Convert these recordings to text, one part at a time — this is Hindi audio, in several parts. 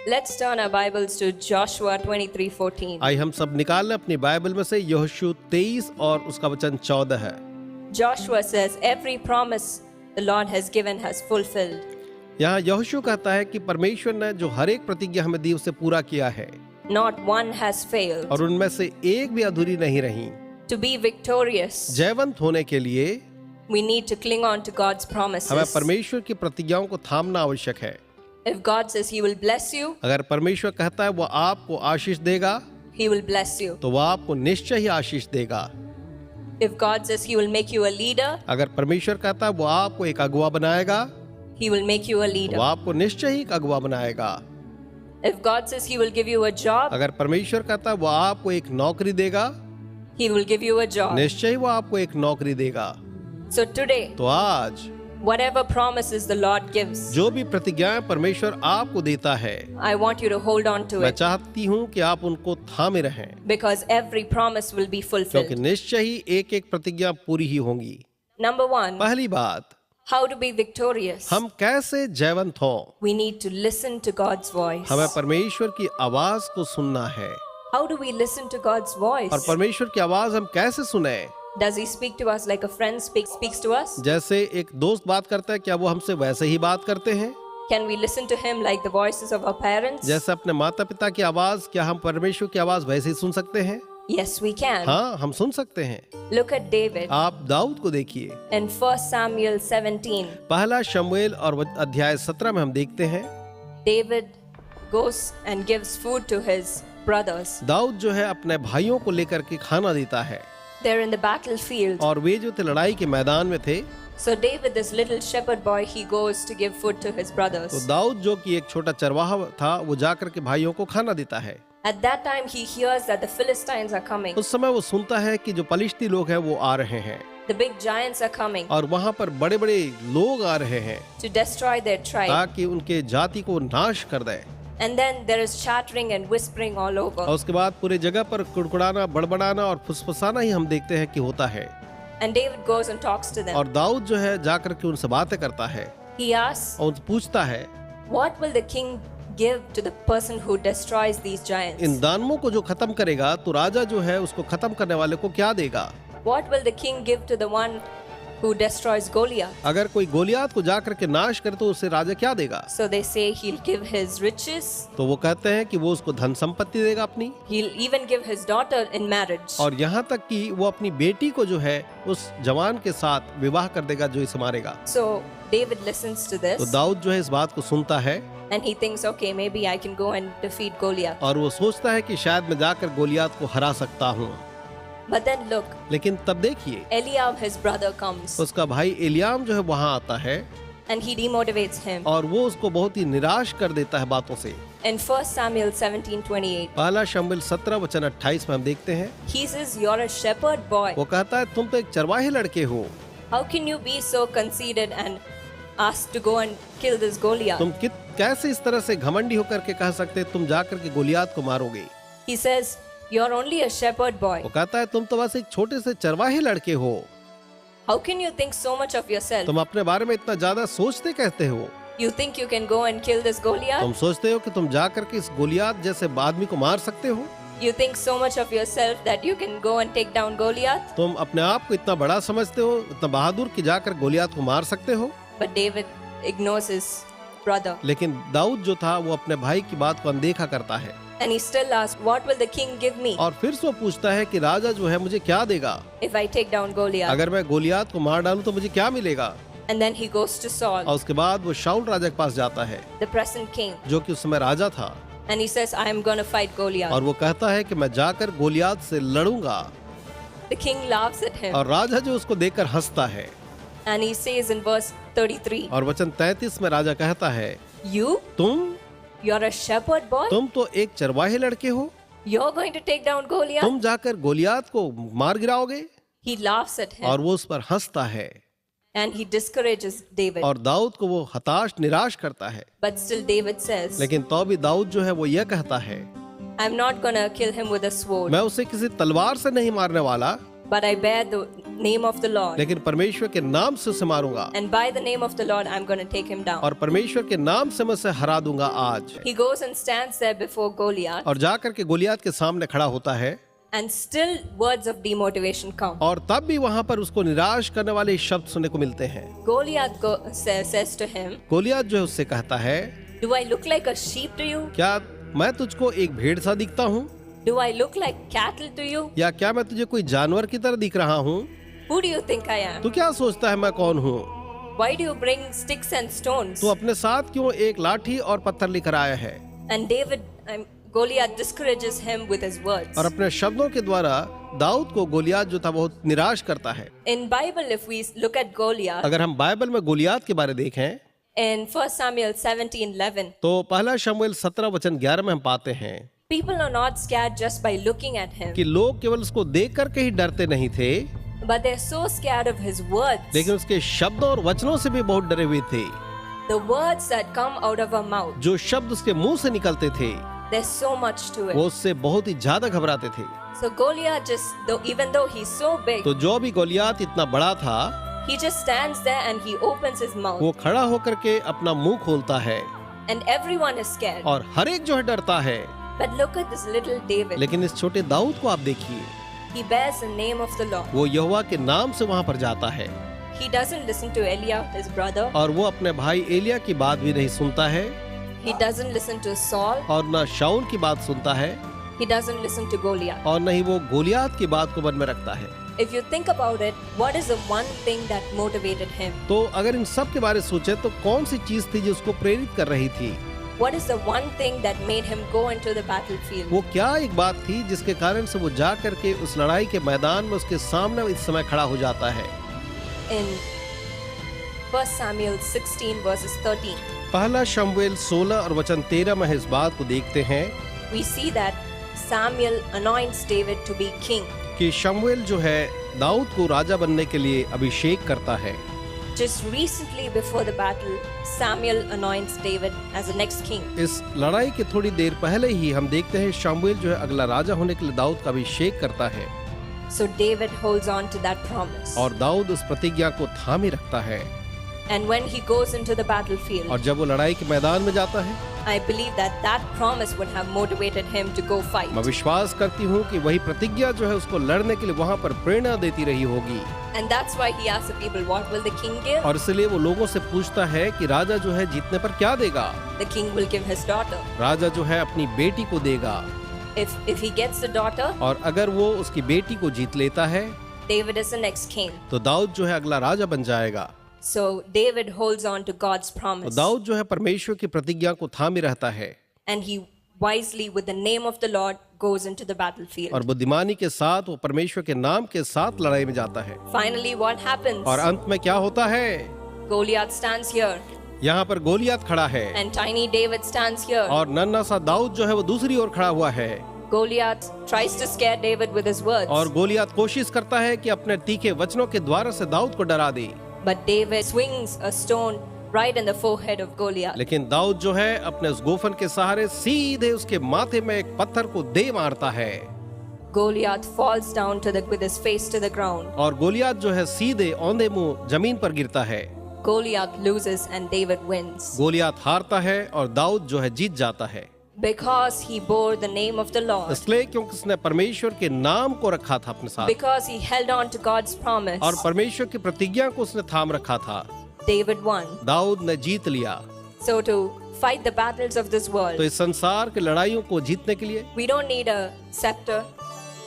Let's turn our Bibles to Joshua 23:14. आइए हम सब निकाल लें अपनी बाइबल में से यहोशू 23 और उसका वचन 14 है। Joshua says, every promise the Lord has given has fulfilled. यहाँ यहोशू कहता है कि परमेश्वर ने जो हर एक प्रतिज्ञा हमें दी उसे पूरा किया है Not one has failed. और उनमें से एक भी अधूरी नहीं रही। To be victorious, जयवंत होने के लिए we need to cling on to God's हमें promises. परमेश्वर की प्रतिज्ञाओं को थामना आवश्यक है। If God says He will bless you, अगर परमेश्वर कहता है वो आपको आशीष देगा He will bless you. तो वो आपको निश्चय ही आशीष देगा। If God says He will make you a leader, अगर परमेश्वर कहता है वो आपको एक अगुवा बनाएगा He will make you a तो leader. वो आपको निश्चय ही एक अगुवा बनाएगा। If God says He will give you a job, अगर परमेश्वर कहता है वो आपको एक नौकरी देगा He will give you a job. निश्चय ही वो आपको एक नौकरी देगा। So today, तो आज whatever promises the Lord gives, जो भी प्रतिज्ञाएं परमेश्वर आपको देता है I want you to hold on to मैं it, चाहती हूँ कि आप उनको थामे रहें because every promise will be क्योंकि fulfilled. निश्चय ही एक एक प्रतिज्ञा पूरी ही होंगी। Number one, पहली बात, how to be victorious. हम कैसे जयवंत हों? We need to listen to God's voice. हमें परमेश्वर की आवाज को सुनना है। How do we listen to God's और voice? परमेश्वर की आवाज हम कैसे सुने? Does He speak to us like a friend speaks to us? जैसे एक दोस्त बात करता है, क्या वो हमसे वैसे ही बात करते हैं? Can we listen to Him like the voices of our parents? जैसे अपने माता पिता की आवाज, क्या हम परमेश्वर की आवाज वैसे ही सुन सकते हैं? Yes, we can. हाँ, हम सुन सकते हैं। Look at David आप दाऊद को देखिए। in 1 Samuel 17. पहला शमूएल और अध्याय 17 में हम देखते हैं David goes and gives food to his brothers. Dawood जो है अपने भाइयों को लेकर के खाना देता है They're in the battlefield. और वे जो थे लड़ाई के मैदान में थे। So David, this little shepherd boy, he goes to give food to his तो brothers. दाऊद जो कि एक छोटा चरवाहा था वो जाकर के भाइयों को खाना देता है। At that time, he hears that the Philistines are coming. उस समय वो सुनता है कि जो पलिश्ती लोग हैं वो आ रहे हैं The big giants are coming और वहाँ पर बड़े बड़े लोग आ रहे हैं to destroy their tribe. ताकि उनके जाति को नाश कर दे। And then there is chattering and whispering all और over. उसके बाद पूरे जगह पर कुड़कुड़ाना, बड़बड़ाना और फुसफुसाना ही हम देखते हैं कि होता है। And David goes and talks to them. और दाऊद जो है जाकर के उनसे बातें करता है He asks, और उनसे पूछता है what will the king give to the person who destroys these giants? इन दानवों को जो खत्म करेगा तो राजा जो है उसको खत्म करने वाले को क्या देगा? What will the king give to the one who destroys Goliath? अगर कोई गोलियात को जाकर के नाश करे तो उसे राजा क्या देगा? So they say he'll give his riches. तो वो कहते हैं कि वो उसको धन संपत्ति देगा अपनी, He'll even give his daughter in marriage. और यहाँ तक कि वो अपनी बेटी को जो है उस जवान के साथ विवाह कर देगा जो इसे मारेगा। So David listens to तो this दाऊद जो है इस बात को सुनता है and he thinks, okay, maybe I can go and defeat Goliath. और वो सोचता है कि शायद मैं जाकर गोलियात को हरा सकता हूँ। But then look, लेकिन तब देखिए Eliab, his brother, comes उसका भाई एलियाम जो है वहाँ आता है and he demotivates him. और वो उसको बहुत ही निराश कर देता है बातों से। In 1 Samuel 17:28, पहला शमूएल 17 वचन 28 में हम देखते हैं he says, you're a shepherd boy. वो कहता है तुम तो एक चरवाहे लड़के हो, How can you be so conceited and ask to go and kill this Goliath? तुम कैसे इस तरह से घमंडी होकर के कह सकते तुम जाकर के गोलियात को मारोगे? He says, you're only a shepherd boy. वो कहता है तुम तो बस एक छोटे से चरवाहे लड़के हो, How can you think so much of yourself? तुम अपने बारे में इतना ज्यादा सोचते कहते हो। You think you can go and kill this Goliath? तुम सोचते हो कि तुम जाकर के इस गोलियात जैसे आदमी को मार सकते हो। You think so much of yourself that you can go and take down Goliath? तुम अपने आप को इतना बड़ा समझते हो, इतना बहादुर कि जाकर गोलियात को मार सकते हो। But David ignores his brother. लेकिन दाऊद जो था वो अपने भाई की बात को अनदेखा करता है And he still asks, what will the king give me और फिर से वो पूछता है कि राजा जो है मुझे क्या देगा? if I take down Goliath? अगर मैं गोलियात को मार डालूं तो मुझे क्या मिलेगा? And then he goes to Saul, और उसके बाद वो शाऊल राजा के पास जाता है the present king. जो कि उस समय राजा था And he says, I am going to fight Goliath. और वो कहता है कि मैं जाकर गोलियात से लड़ूंगा। The king laughs at him. और राजा जो उसको देखकर हंसता है And he says in verse 33, और वचन 33 में राजा कहता है you? तुम You're a shepherd boy? तो एक चरवाहे लड़के हो, You're going to take down Goliath? तुम जाकर गोलियात को मार गिराओगे? He laughs at him और वो उस पर हंसता है and he discourages David. और दाऊद को वो हताश निराश करता है। But still David says, लेकिन तो भी दाऊद जो है वो यह कहता है I'm not going to kill him with a sword, मैं उसे किसी तलवार से नहीं मारने वाला, but I bear the name of the Lord. लेकिन परमेश्वर के नाम से उसे मारूंगा And by the name of the Lord, I'm going to take him down. और परमेश्वर के नाम से मैं उसे हरा दूंगा आज। He goes and stands there before Goliath, और जाकर के गोलियात के सामने खड़ा होता है and still words of demotivation come. और तब भी वहां पर उसको निराश करने वाले शब्द सुनने को मिलते हैं। Goliath says to him, Goliath जो है उससे कहता है, Do I look like a sheep to you? क्या मैं तुझको एक भेड़ सा दिखता हूँ Do I look like cattle to you? या क्या मैं तुझे कोई जानवर की तरह दिख रहा हूँ? Who do you think I am? तू क्या सोचता है मैं कौन हूँ? Why do you bring sticks and stones? तू अपने साथ क्यों एक लाठी और पत्थर लेकर आया है? And Goliath discourages him with his words. और अपने शब्दों के द्वारा दाऊद को गोलियात जो था बहुत निराश करता है। In Bible, if we look at Goliath, अगर हम बाइबल में गोलियात के बारे देखें in 1 Samuel 17:11, तो पहला शमूएल 17:11 में हम पाते हैं people are not scared just by looking at him, कि लोग केवल उसको देख करके ही डरते नहीं थे, but they're so scared of his words. लेकिन उसके शब्दों और वचनों से भी बहुत डरे हुए थे। The words that come out of our mouth, जो शब्द उसके मुंह से निकलते थे there's so much to it. वो उससे बहुत ही ज्यादा घबराते थे। So Goliath even though he's so big, तो जो भी गोलियात इतना बड़ा था he just stands there and he opens his mouth, वो खड़ा होकर के अपना मुंह खोलता है and everyone is scared. और हर एक जो है डरता है। But look at this little David. लेकिन इस छोटे दाऊद को आप देखिए, He bears the name of the Lord. वो यहोवा के नाम से वहां पर जाता है He doesn't listen to Eliab, his brother. और वो अपने भाई एलिया की बात भी नहीं सुनता है He doesn't listen to Saul. और न शाऊल की बात सुनता है He doesn't listen to Goliath. और न ही वो गोलियात की बात को मन में रखता है। If you think about it, what is the one thing that motivated him? तो अगर इन सब के बारे में सोचे तो कौन सी चीज थी जो उसको प्रेरित कर रही थी? What is the one thing that made him go into the battlefield? वो क्या एक बात थी जिसके कारण से वो जा करके उस लड़ाई के मैदान में उसके सामने इस समय खड़ा हो जाता है? In 1 Samuel 16 verses 13, पहला शमूएल 16 और वचन 13 में इस बात को देखते हैं we see that Samuel anoints David to be king. कि शमूएल जो है दाऊद को राजा बनने के लिए अभिषेक करता है। Just recently before the battle, Samuel anoints David as the next king. इस लड़ाई के थोड़ी देर पहले ही हम देखते हैं शमूएल जो है अगला राजा होने के लिए दाऊद का अभिषेक करता है। So David holds on to that promise. और दाऊद उस प्रतिज्ञा को थामे रखता है। And when he goes into the battlefield, और जब वो लड़ाई के मैदान में जाता है, I believe that promise would have motivated him to go fight. मैं विश्वास करती हूँ कि वही प्रतिज्ञा जो है उसको लड़ने के लिए वहाँ पर प्रेरणा देती रही होगी। And that's why he asks the people, what will the king give? और इसलिए वो लोगों से पूछता है कि राजा जो है जीतने पर क्या देगा? The king will give his daughter. राजा जो है अपनी बेटी को देगा। If he gets the daughter, और अगर वो उसकी बेटी को जीत लेता है, David is the next king. तो दाऊद जो है अगला राजा बन जाएगा। So David holds on to God's तो promise. दाऊद जो है परमेश्वर की प्रतिज्ञा को थामे रहता है And he wisely, with the name of the Lord, goes into the battlefield. और बुद्धिमानी के साथ वो परमेश्वर के नाम के साथ लड़ाई में जाता है। Finally, what happens? और अंत में क्या होता है? Goliath stands here, यहाँ पर गोलियात खड़ा है and tiny David stands here. और नन्हा सा दाऊद जो है वो दूसरी ओर खड़ा हुआ है। Goliath tries to scare David with his words. और गोलियात कोशिश करता है कि अपने तीखे वचनों के द्वारा से दाऊद को डरा दे। But David swings a stone right in the forehead of Goliath. लेकिन दाऊद जो है अपने उस गोफन के सहारे सीधे उसके माथे में एक पत्थर को दे मारता है। Goliath falls down with his face to the ground. और गोलियात जो है सीधे औंधे मुंह जमीन पर गिरता है। Goliath loses and David wins. Goliath हारता है और दाऊद जो है जीत जाता है। Because he bore the name of the Lord. इसलिए क्योंकि उसने परमेश्वर के नाम को रखा था अपने साथ Because he held on to God's promise. और परमेश्वर की प्रतिज्ञा को उसने थाम रखा था। David won. दाऊद ने जीत लिया। So to fight the battles of this तो world, इस संसार के लड़ाइयों को जीतने के लिए we don't need a scepter.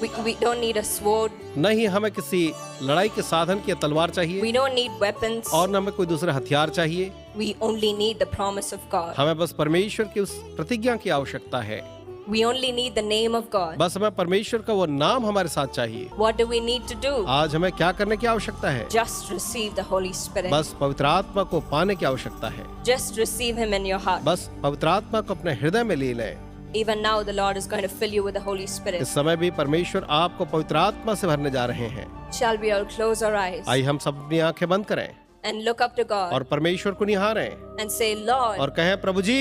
We don't need a sword. न ही हमें किसी लड़ाई के साधन की तलवार चाहिए We don't need weapons. और न हमें कोई दूसरा हथियार चाहिए। We only need the promise of God. हमें बस परमेश्वर की उस प्रतिज्ञा की आवश्यकता है। We only need the name of God. बस हमें परमेश्वर का वो नाम हमारे साथ चाहिए। What do we need to do? आज हमें क्या करने की आवश्यकता है? Just receive the Holy Spirit. बस पवित्र आत्मा को पाने की आवश्यकता है। Just receive Him in your heart. बस पवित्र आत्मा को अपने हृदय में ले लें। Even now the Lord is going to fill you with the Holy Spirit. इस समय भी परमेश्वर आपको पवित्र आत्मा से भरने जा रहे हैं। Shall we all close our eyes आइए हम सब अपनी आंखें बंद करें and look up to God और परमेश्वर को निहारें and say, Lord, और कहें, प्रभु जी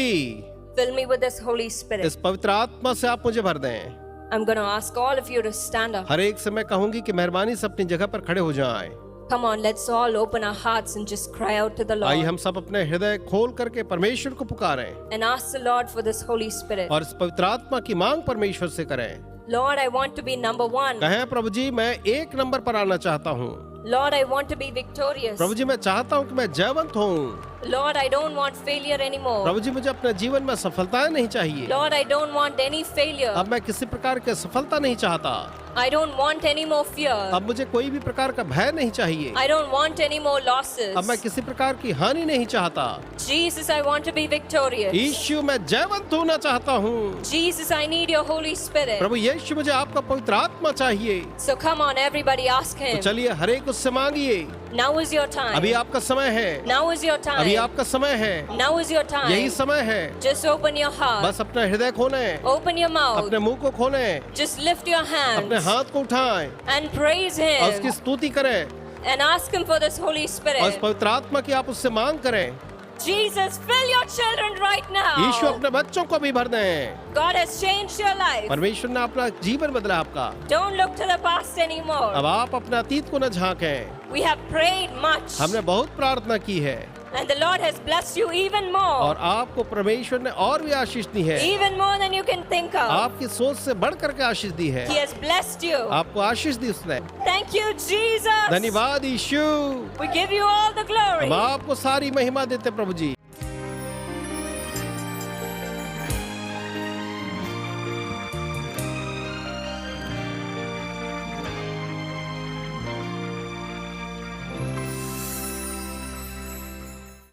fill me with this Holy Spirit. इस पवित्र आत्मा से आप मुझे भर दें। I'm going to ask all of you to stand up. हर एक से मैं कहूंगी कि मेहरबानी से अपनी जगह पर खड़े हो जाएं। Come on, let's all open our hearts and just cry out to the आइए Lord हम सब अपने हृदय खोल करके परमेश्वर को पुकारें and ask the Lord for this Holy Spirit. और इस पवित्र आत्मा की मांग परमेश्वर से करें। Lord, I want to be number one. कहें प्रभु जी मैं एक नंबर पर आना चाहता हूँ। Lord, I want to be victorious. प्रभु जी मैं चाहता हूँ कि मैं जयवंत हूँ। Lord, I don't want failure anymore. प्रभु जी मुझे अपने जीवन में सफलताएं नहीं चाहिए। Lord, I don't want any failure. अब मैं किसी प्रकार की सफलता नहीं चाहता। I don't want any more fear. अब मुझे कोई भी प्रकार का भय नहीं चाहिए। I don't want any more losses. अब मैं किसी प्रकार की हानि नहीं चाहता। Jesus, I want to be victorious. यीशु मैं जयवंत होना चाहता हूँ। Jesus, I need your Holy Spirit. प्रभु यीशु मुझे आपका पवित्र आत्मा चाहिए। So come on, everybody, ask तो Him. चलिए हर एक उससे मांगिए। Now is your time. अभी आपका समय है। Now is your अभी time. आपका समय है। Now is your time. यही समय है। Just open your heart. बस अपना हृदय खोलें, Open your mouth. अपने मुंह को खोलें, Just lift your अपने hands हाथ को उठाएं and praise और उसकी Him स्तुति करें and ask Him for this Holy और उस Spirit. पवित्र आत्मा की आप उससे मांग करें। Jesus, fill your children right Yeshu now. अपने बच्चों को भी भर दें। God has changed your life. परमेश्वर ने अपना जीवन बदला आपका। Don't look to the past anymore. अब आप अपने अतीत को न झांकें। We have prayed much हमने बहुत प्रार्थना की है and the Lord has blessed you even more. और आपको परमेश्वर ने और भी आशीष दी है। Even more than you can think of. आपकी सोच से बढ़ करके आशीष दी है। He has blessed you. आपको आशीष दी उसने। Thank you, Jesus. धन्यवाद यीशु। We give you all the glory. हम आपको सारी महिमा देते प्रभु जी।